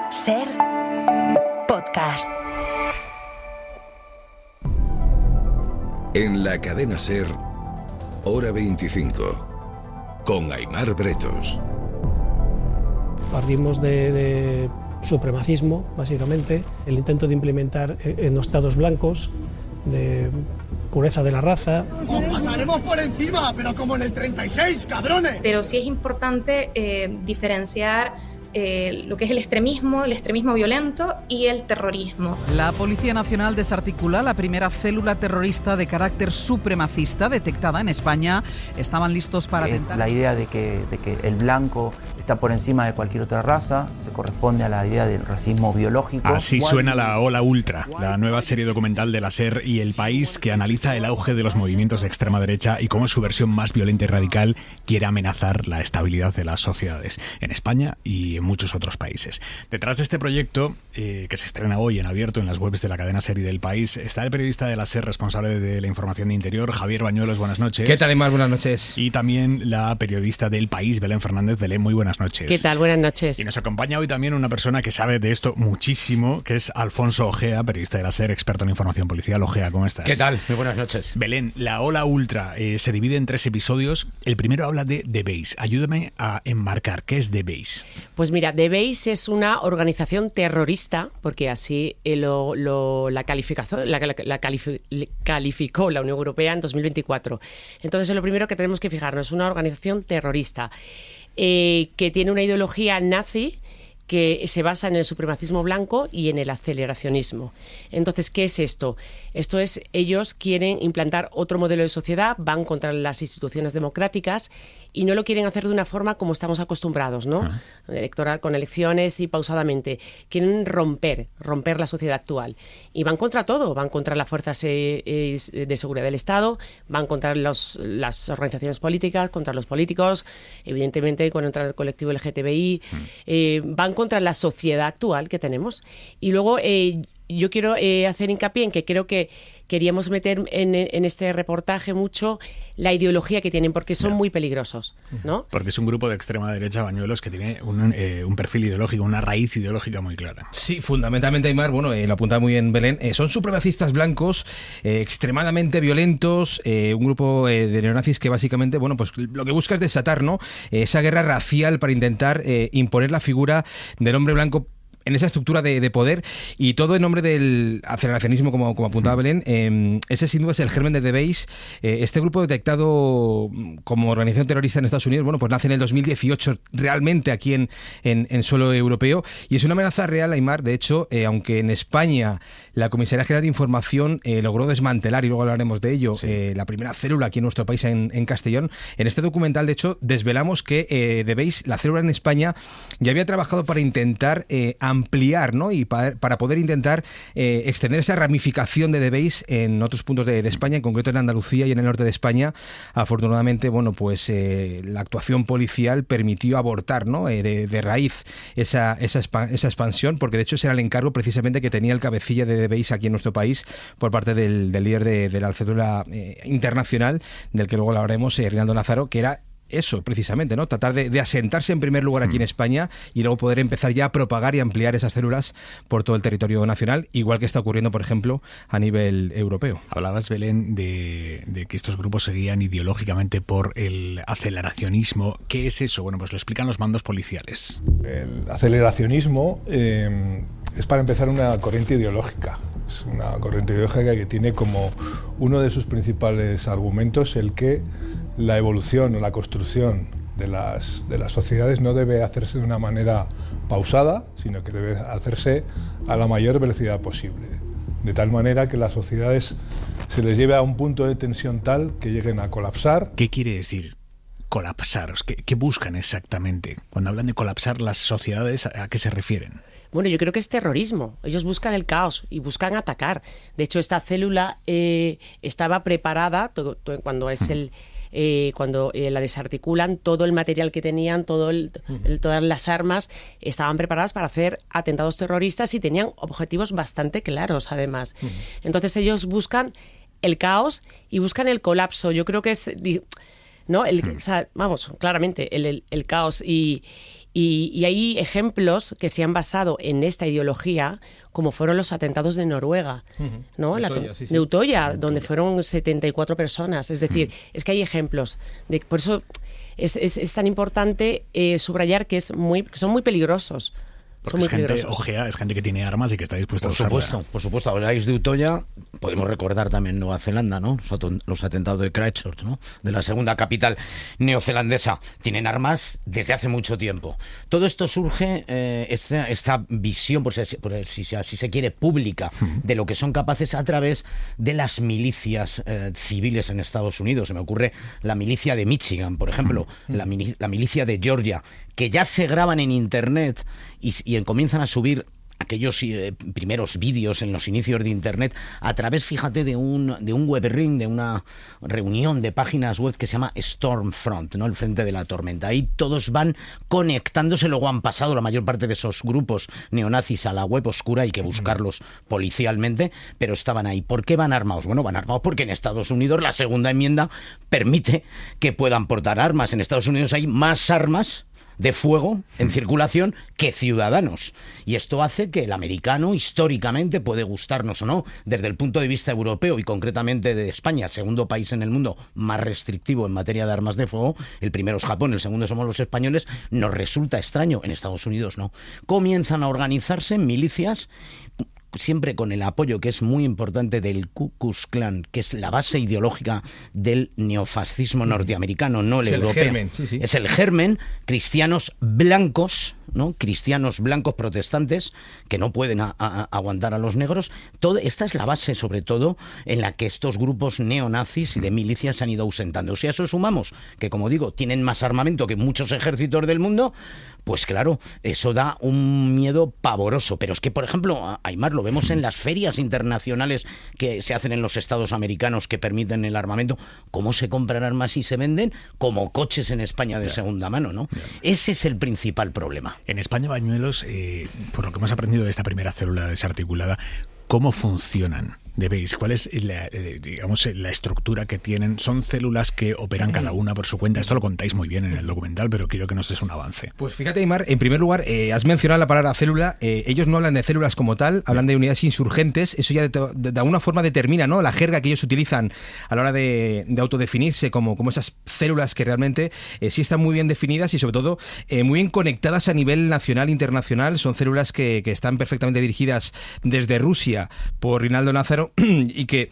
Ser podcast. En la cadena Ser, Hora 25, con Aimar Bretos. Partimos de supremacismo, básicamente, el intento de implementar en los estados blancos, de pureza de la raza. ¡Os pasaremos por encima, pero como en el 36, cabrones! Pero sí es importante diferenciar lo que es el extremismo violento y el terrorismo. La Policía Nacional desarticula la primera célula terrorista de carácter supremacista detectada en España. Estaban listos para atentar. Es la idea de que el blanco está por encima de cualquier otra raza, se corresponde a la idea del racismo biológico. Así suena La Ola Ultra, la nueva serie documental de la SER y El País, que analiza el auge de los movimientos de extrema derecha y cómo su versión más violenta y radical quiere amenazar la estabilidad de las sociedades en España y en muchos otros países. Detrás de este proyecto, que se estrena hoy en abierto en las webs de la cadena SER y del País, está el periodista de la SER responsable de la información de Interior, Javier Bañuelos. Buenas noches. ¿Qué tal, Aimar? Buenas noches. Y también la periodista del País, Belén Fernández. Belén, muy buenas noches. ¿Qué tal? Buenas noches. Y nos acompaña hoy también una persona que sabe de esto muchísimo, que es Alfonso Ojea, periodista de la SER, experto en información policial. Ojea, ¿cómo estás? ¿Qué tal? Muy buenas noches. Belén, La Ola Ultra se divide en 3 episodios. El primero habla de The Base. Ayúdame a enmarcar. ¿Qué es The Base? Pues mira, The Base es una organización terrorista, porque así la calificó la Unión Europea en 2024. Entonces, lo primero que tenemos que fijarnos es una organización terrorista que tiene una ideología nazi que se basa en el supremacismo blanco y en el aceleracionismo. Entonces, ¿qué es esto? Esto es, ellos quieren implantar otro modelo de sociedad, van contra las instituciones democráticas y no lo quieren hacer de una forma como estamos acostumbrados, ¿no? Electoral, con elecciones y pausadamente. Quieren romper la sociedad actual. Y van contra todo, van contra las fuerzas de seguridad del Estado, van contra las organizaciones políticas, contra los políticos, evidentemente contra el colectivo LGTBI, van contra la sociedad actual que tenemos. Y luego yo quiero hacer hincapié en que creo que queríamos meter en este reportaje mucho la ideología que tienen, porque son muy peligrosos, ¿no? Porque es un grupo de extrema derecha, Bañuelos, que tiene un perfil ideológico, una raíz ideológica muy clara. Sí, fundamentalmente, Aimar, bueno, lo apuntaba muy bien Belén, son supremacistas blancos, extremadamente violentos, un grupo de neonazis que básicamente, bueno, pues lo que busca es desatar, ¿no?, esa guerra racial para intentar imponer la figura del hombre blanco en esa estructura de poder, y todo en nombre del aceleracionismo, como apuntaba Belén. Ese sin duda es el germen de The Base. Este grupo detectado como organización terrorista en Estados Unidos, bueno, pues nace en el 2018 realmente aquí en suelo europeo, y es una amenaza real, Aimar. De hecho, aunque en España la Comisaría General de Información logró desmantelar, y luego hablaremos de ello, la primera célula aquí en nuestro país, en Castellón, en este documental, de hecho, desvelamos que The Base, la célula en España, ya había trabajado para intentar ampliar, ¿no?, y para poder intentar extender esa ramificación de The Base en otros puntos de España, en concreto en Andalucía y en el norte de España. Afortunadamente, bueno, pues la actuación policial permitió abortar, ¿no?, de raíz esa expansión, porque de hecho ese era el encargo precisamente que tenía el cabecilla de The Base aquí en nuestro país por parte del líder de la célula internacional, del que luego hablaremos, Rinaldo Nazaro, que era eso precisamente, ¿no?, tratar de asentarse en primer lugar aquí en España y luego poder empezar ya a propagar y ampliar esas células por todo el territorio nacional, igual que está ocurriendo, por ejemplo, a nivel europeo. Hablabas, Belén, de que estos grupos se guían ideológicamente por el aceleracionismo. ¿Qué es eso? Bueno, pues lo explican los mandos policiales. El aceleracionismo es, para empezar, una corriente ideológica. Es una corriente ideológica que tiene como uno de sus principales argumentos el que la evolución o la construcción de las sociedades no debe hacerse de una manera pausada, sino que debe hacerse a la mayor velocidad posible, de tal manera que las sociedades se les lleve a un punto de tensión tal que lleguen a colapsar. ¿Qué quiere decir colapsar? ¿Qué buscan exactamente? Cuando hablan de colapsar las sociedades, ¿a qué se refieren? Bueno, yo creo que es terrorismo. Ellos buscan el caos y buscan atacar. De hecho, esta célula estaba preparada cuando es cuando la desarticulan, todo el material que tenían, todas las armas estaban preparadas para hacer atentados terroristas y tenían objetivos bastante claros, además. Entonces ellos buscan el caos y buscan el colapso. Yo creo que es, ¿no? O sea, vamos, claramente el caos y Y hay ejemplos que se han basado en esta ideología, como fueron los atentados de Noruega, ¿no? De Utoya, donde fueron 74 personas. Es decir, es que hay ejemplos. Por eso es tan importante subrayar que son muy peligrosos. Porque es gente ojea, es gente que tiene armas y que está dispuesta a usarlas. Por supuesto, habláis de Utoya, podemos recordar también Nueva Zelanda, ¿no? Los atentados de Christchurch, ¿no? De la segunda capital neozelandesa. Tienen armas desde hace mucho tiempo. Todo esto surge, esta visión, si así se quiere, pública, de lo que son capaces a través de las milicias civiles en Estados Unidos. Se me ocurre la milicia de Michigan, por ejemplo, la milicia de Georgia, que ya se graban en Internet y comienzan a subir aquellos primeros vídeos en los inicios de Internet a través, fíjate, de un webring, de una reunión de páginas web que se llama Stormfront, ¿no? El frente de la tormenta. Ahí todos van conectándose, luego han pasado la mayor parte de esos grupos neonazis a la web oscura, hay que buscarlos policialmente, pero estaban ahí. ¿Por qué van armados? Bueno, van armados porque en Estados Unidos la segunda enmienda permite que puedan portar armas. En Estados Unidos hay más armas de fuego en circulación que ciudadanos. Y esto hace que el americano, históricamente, puede gustarnos o no, desde el punto de vista europeo y concretamente de España, segundo país en el mundo más restrictivo en materia de armas de fuego, el primero es Japón, el segundo somos los españoles, nos resulta extraño. En Estados Unidos no. Comienzan a organizarse milicias, siempre con el apoyo, que es muy importante, del Ku Klux Klan, que es la base ideológica del neofascismo norteamericano, no el europeo. Germen, sí. Es el germen, cristianos blancos, ¿no? Cristianos blancos protestantes que no pueden aguantar a los negros. Esta es la base, sobre todo, en la que estos grupos neonazis y de milicias se han ido ausentando. Si a eso sumamos que, como digo, tienen más armamento que muchos ejércitos del mundo, pues claro, eso da un miedo pavoroso. Pero es que, por ejemplo, Aimar, lo vemos en las ferias internacionales que se hacen en los estados americanos que permiten el armamento, cómo se compran armas y se venden como coches en España de segunda mano, ¿no? Ese es el principal problema. En España, Bañuelos, por lo que hemos aprendido de esta primera célula desarticulada, ¿cómo funcionan? ¿Veis cuál es la estructura que tienen? ¿Son células que operan cada una por su cuenta? Esto lo contáis muy bien en el documental, pero quiero que nos des un avance. Pues fíjate, Aimar, en primer lugar, has mencionado la palabra célula. Ellos no hablan de células como tal, hablan de unidades insurgentes. Eso ya de alguna forma determina, ¿no?, la jerga que ellos utilizan a la hora de autodefinirse como esas células que realmente sí están muy bien definidas y sobre todo muy bien conectadas a nivel nacional e internacional. Son células que están perfectamente dirigidas desde Rusia por Rinaldo Lázaro, y que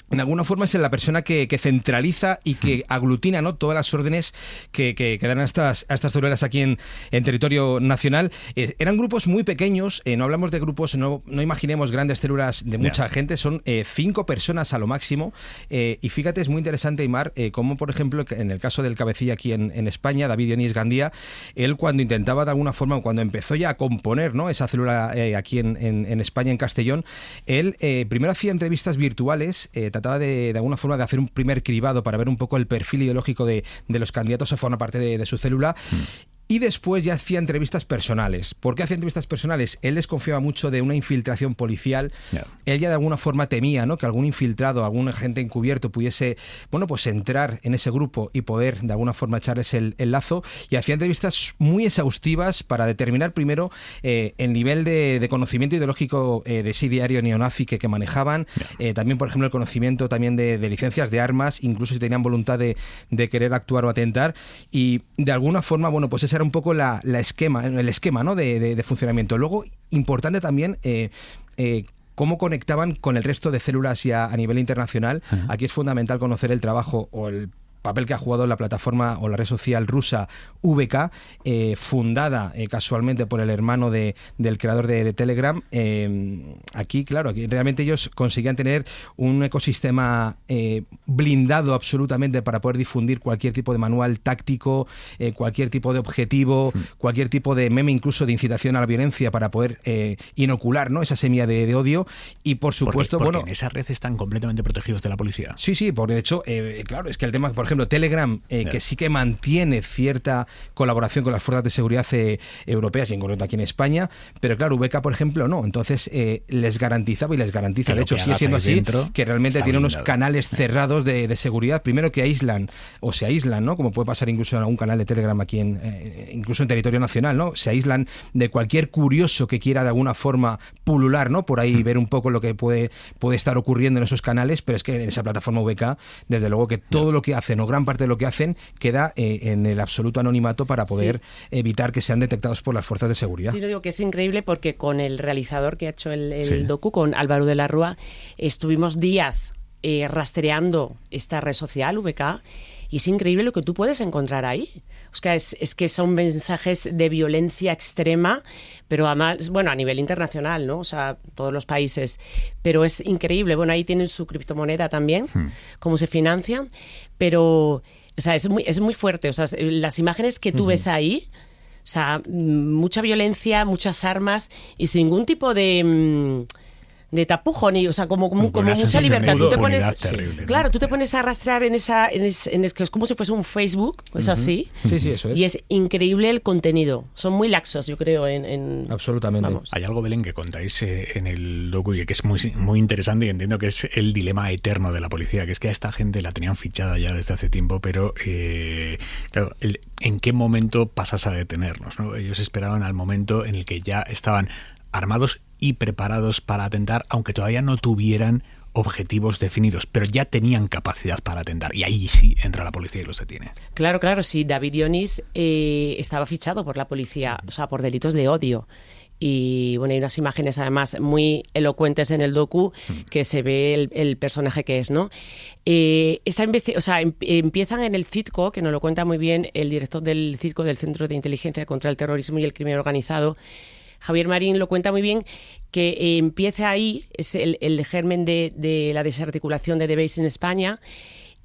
de alguna forma es la persona que centraliza y que aglutina, ¿no?, todas las órdenes que dan a estas células aquí en territorio nacional. Eran grupos muy pequeños, no hablamos de grupos, no imaginemos grandes células de mucha gente, son 5 personas a lo máximo. Y fíjate, es muy interesante, Aimar, como por ejemplo en el caso del cabecilla aquí en España, David Dionís Gandía, él cuando intentaba de alguna forma, cuando empezó ya a componer, ¿no?, esa célula aquí en España, en Castellón, él primero hacía entrevistas virtuales, trataba de alguna forma de hacer un primer cribado para ver un poco el perfil ideológico de los candidatos a formar parte de su célula. Y después ya hacía entrevistas personales. ¿Por qué hacía entrevistas personales? Él desconfiaba mucho de una infiltración policial. Él ya de alguna forma temía, ¿no?, que algún infiltrado, algún agente encubierto pudiese, pues entrar en ese grupo y poder de alguna forma echarles el lazo. Y hacía entrevistas muy exhaustivas para determinar primero el nivel de conocimiento ideológico de ese diario neonazi que manejaban. También, por ejemplo, el conocimiento también de licencias de armas, incluso si tenían voluntad de querer actuar o atentar. Y de alguna forma, pues esa era un poco el esquema, ¿no?, de funcionamiento. Luego, importante también cómo conectaban con el resto de células ya a nivel internacional. Aquí es fundamental conocer el trabajo o el papel que ha jugado la plataforma o la red social rusa VK, fundada casualmente por el hermano del creador de Telegram. Aquí realmente ellos conseguían tener un ecosistema blindado absolutamente para poder difundir cualquier tipo de manual táctico, cualquier tipo de objetivo, cualquier tipo de meme, incluso de incitación a la violencia, para poder inocular, ¿no?, esa semilla de odio. Y por supuesto, porque en esa red están completamente protegidos de la policía. Sí, porque de hecho, claro, es que el tema, por ejemplo, Telegram, que sí que mantiene cierta colaboración con las fuerzas de seguridad europeas y en concreto aquí en España, pero claro, VK, por ejemplo, no. Entonces, les garantizaba y les garantiza, de hecho, sigue siendo así, que realmente tiene unos canales cerrados de seguridad, primero que aíslan, o se aíslan, ¿no? Como puede pasar incluso en algún canal de Telegram aquí, incluso en territorio nacional, ¿no? Se aíslan de cualquier curioso que quiera de alguna forma pulular, ¿no? Por ahí ver un poco lo que puede estar ocurriendo en esos canales, pero es que en esa plataforma VK, desde luego que todo lo que hacen, o gran parte de lo que hacen, queda en el absoluto anonimato para poder evitar que sean detectados por las fuerzas de seguridad. Sí, lo digo que es increíble porque con el realizador que ha hecho el docu, con Álvaro de la Rúa, estuvimos días rastreando esta red social, VK, y es increíble lo que tú puedes encontrar ahí. O sea, es que son mensajes de violencia extrema, pero además, bueno, a nivel internacional, ¿no? O sea, todos los países. Pero es increíble. Bueno, ahí tienen su criptomoneda también, cómo se financian, pero, o sea, es muy fuerte. O sea, las imágenes que tú ves ahí, o sea, mucha violencia, muchas armas y sin ningún tipo de tapujo, ni, o sea, como mucha libertad. Tú te pones, claro, tú te pones a rastrear que es como si fuese un Facebook, es así. Sí, eso es. Y es increíble el contenido. Son muy laxos, yo creo, absolutamente. Vamos. Hay algo, Belén, que contáis en el docu y que es muy, muy interesante, y entiendo que es el dilema eterno de la policía, que es que a esta gente la tenían fichada ya desde hace tiempo, pero claro, ¿en qué momento pasas a detenernos, ¿no? Ellos esperaban al momento en el que ya estaban armados y preparados para atentar, aunque todavía no tuvieran objetivos definidos, pero ya tenían capacidad para atentar, y ahí sí entra la policía y los detiene. Claro, sí, David Dionís estaba fichado por la policía, o sea, por delitos de odio. Y bueno, hay unas imágenes además muy elocuentes en el docu que se ve el personaje que es, ¿no? Empiezan en el CITCO, que nos lo cuenta muy bien el director del CITCO, del Centro de Inteligencia contra el Terrorismo y el Crimen Organizado, Javier Marín, lo cuenta muy bien, que empieza ahí, es el germen de la desarticulación de The Base en España,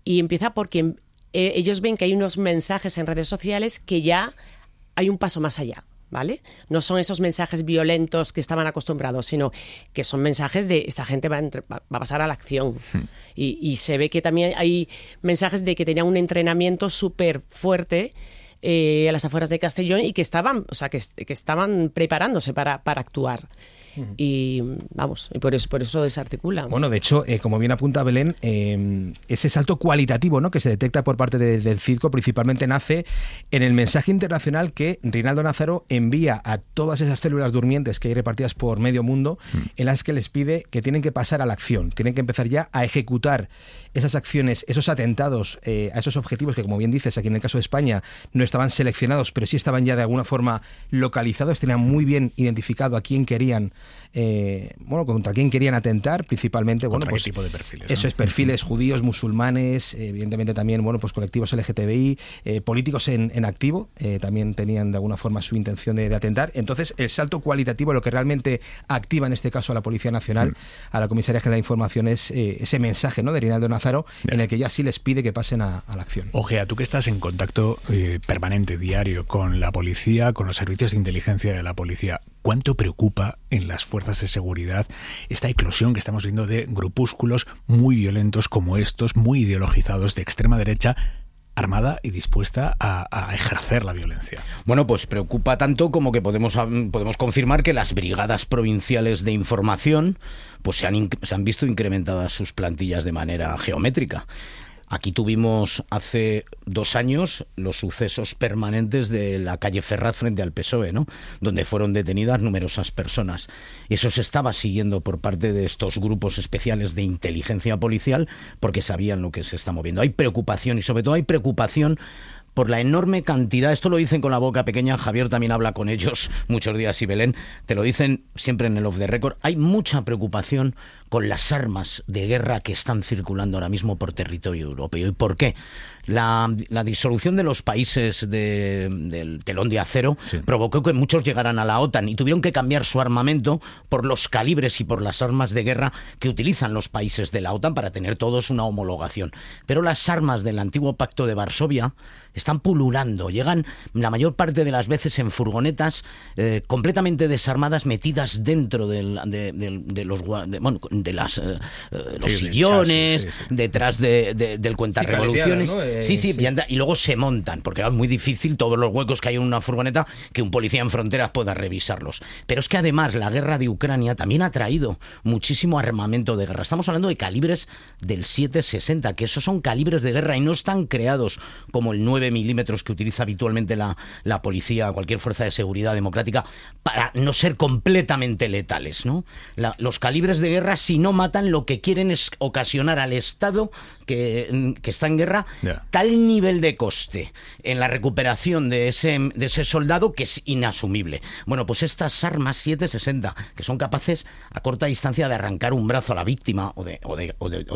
y empieza porque ellos ven que hay unos mensajes en redes sociales que ya hay un paso más allá, ¿vale? No son esos mensajes violentos que estaban acostumbrados, sino que son mensajes de esta gente va a pasar a la acción. Y se ve que también hay mensajes de que tenían un entrenamiento súper fuerte a las afueras de Castellón y que estaban, o sea, que estaban preparándose para actuar. Y vamos, y por eso desarticulan. Bueno, de hecho, como bien apunta Belén, ese salto cualitativo, ¿no?, que se detecta por parte del CITCO principalmente nace en el mensaje internacional que Reinaldo Nazaro envía a todas esas células durmientes que hay repartidas por medio mundo, en las que les pide que tienen que pasar a la acción, tienen que empezar ya a ejecutar esas acciones, esos atentados a esos objetivos que, como bien dices, aquí en el caso de España no estaban seleccionados, pero sí estaban ya de alguna forma localizados, tenían muy bien identificado a quién querían, contra quién querían atentar, principalmente, ¿qué tipo de perfiles? Eso es, perfiles judíos, musulmanes, evidentemente también, colectivos LGTBI, políticos en activo, también tenían de alguna forma su intención de atentar. Entonces, el salto cualitativo, lo que realmente activa en este caso a la Policía Nacional, a la Comisaría General de Información, es ese mensaje, ¿no?, de Reinaldo Nazaro, en el que ya sí les pide que pasen a la acción. Ojea, tú que estás en contacto permanente, diario, con la policía, con los servicios de inteligencia de la policía, ¿cuánto preocupa en las fuerzas de seguridad esta eclosión que estamos viendo de grupúsculos muy violentos como estos, muy ideologizados, de extrema derecha, armada y dispuesta a ejercer la violencia? Bueno, pues preocupa tanto como que podemos confirmar que las brigadas provinciales de información pues se han visto incrementadas sus plantillas de manera geométrica. Aquí tuvimos hace 2 años los sucesos permanentes de la calle Ferraz frente al PSOE, ¿no?, donde fueron detenidas numerosas personas. Eso se estaba siguiendo por parte de estos grupos especiales de inteligencia policial porque sabían lo que se está moviendo. Hay preocupación y sobre todo hay preocupación por la enorme cantidad, esto lo dicen con la boca pequeña, Javier también habla con ellos muchos días y Belén, te lo dicen siempre en el off the record, hay mucha preocupación con las armas de guerra que están circulando ahora mismo por territorio europeo. ¿Y por qué? La disolución de los países del telón de acero provocó que muchos llegaran a la OTAN y tuvieron que cambiar su armamento por los calibres y por las armas de guerra que utilizan los países de la OTAN para tener todos una homologación. Pero las armas del antiguo Pacto de Varsovia están pululando, llegan la mayor parte de las veces en furgonetas completamente desarmadas, metidas dentro de los sillones, detrás del cuentarevoluciones. ¿no? Sí. Y luego se montan, porque es muy difícil todos los huecos que hay en una furgoneta que un policía en fronteras pueda revisarlos. Pero es que además la guerra de Ucrania también ha traído muchísimo armamento de guerra. Estamos hablando de calibres del 7.60, que esos son calibres de guerra y no están creados como el 9 milímetros que utiliza habitualmente la policía o cualquier fuerza de seguridad democrática para no ser completamente letales, ¿no? Los calibres de guerra, si no matan, lo que quieren es ocasionar al Estado que está en guerra tal nivel de coste en la recuperación de ese soldado que es inasumible. Bueno, pues estas armas 7.60, que son capaces a corta distancia de arrancar un brazo a la víctima o de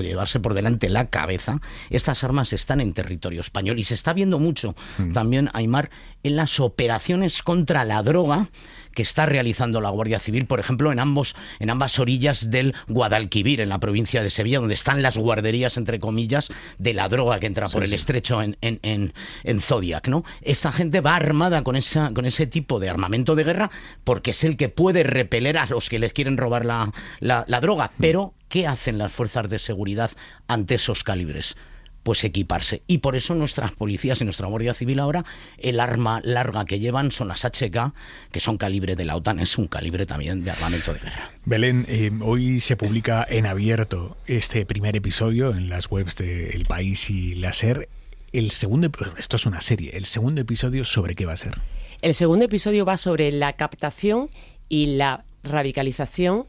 llevarse por delante la cabeza, estas armas están en territorio español y se está viendo mucho también, Aimar, en las operaciones contra la droga que está realizando la Guardia Civil, por ejemplo, en ambas orillas del Guadalquivir, en la provincia de Sevilla, donde están las guarderías, entre comillas, de la droga que entra por el estrecho en Zodiac, ¿no? Esta gente va armada con ese tipo de armamento de guerra porque es el que puede repeler a los que les quieren robar la droga. Pero, ¿qué hacen las fuerzas de seguridad ante esos calibres? Pues equiparse. Y por eso nuestras policías y nuestra Guardia Civil ahora, el arma larga que llevan son las HK, que son calibre de la OTAN, es un calibre también de armamento de guerra. Belén, hoy se publica en abierto este primer episodio en las webs de El País y la SER. Esto es una serie, el segundo episodio, ¿sobre qué va a ser? El segundo episodio va sobre la captación y la radicalización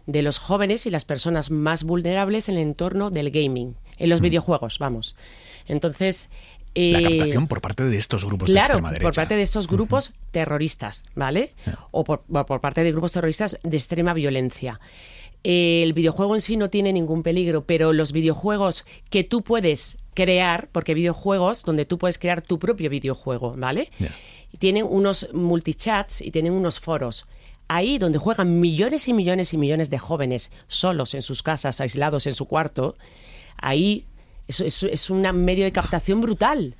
de los jóvenes y las personas más vulnerables en el entorno del gaming, en los videojuegos, vamos. Entonces... la captación por parte de estos grupos de extrema derecha. Por parte de estos grupos terroristas, ¿vale? O por parte de grupos terroristas de extrema violencia. El videojuego en sí no tiene ningún peligro, pero los videojuegos que tú puedes crear, porque hay videojuegos donde tú puedes crear tu propio videojuego, ¿vale? Tienen unos multichats y tienen unos foros. Ahí donde juegan millones y millones y millones de jóvenes solos en sus casas, aislados en su cuarto, ahí es un medio de captación brutal.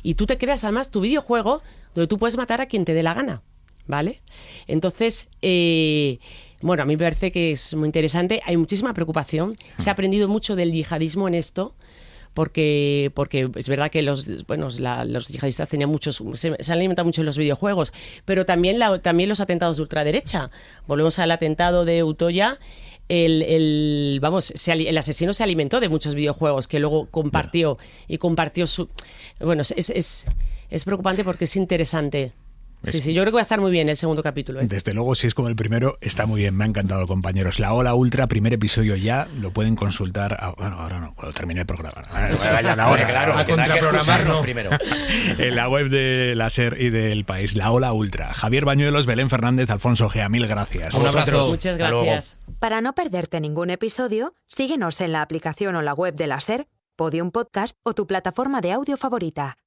Y tú te creas además tu videojuego donde tú puedes matar a quien te dé la gana, ¿vale? Entonces, bueno, a mí me parece que es muy interesante. Hay muchísima preocupación. Se ha aprendido mucho del yihadismo en esto. Porque es verdad que los yihadistas tenían se han alimentado mucho en los videojuegos, pero también los atentados de ultraderecha. Volvemos al atentado de Utoya. El asesino se alimentó de muchos videojuegos que luego compartió su... Bueno, es preocupante porque es interesante. Sí, yo creo que va a estar muy bien el segundo capítulo. Desde luego, si es como el primero, está muy bien. Me ha encantado, compañeros. La Ola Ultra, primer episodio ya, lo pueden consultar. Ahora no, cuando termine el programa. A contraprogramarlo primero. En la web de la SER y del País, La Ola Ultra. Javier Bañuelos, Belén Fernández, Alfonso Gea, mil gracias. Un abrazo. Muchas gracias. Para no perderte ningún episodio, síguenos en la aplicación o la web de la SER, Podium Podcast o tu plataforma de audio favorita.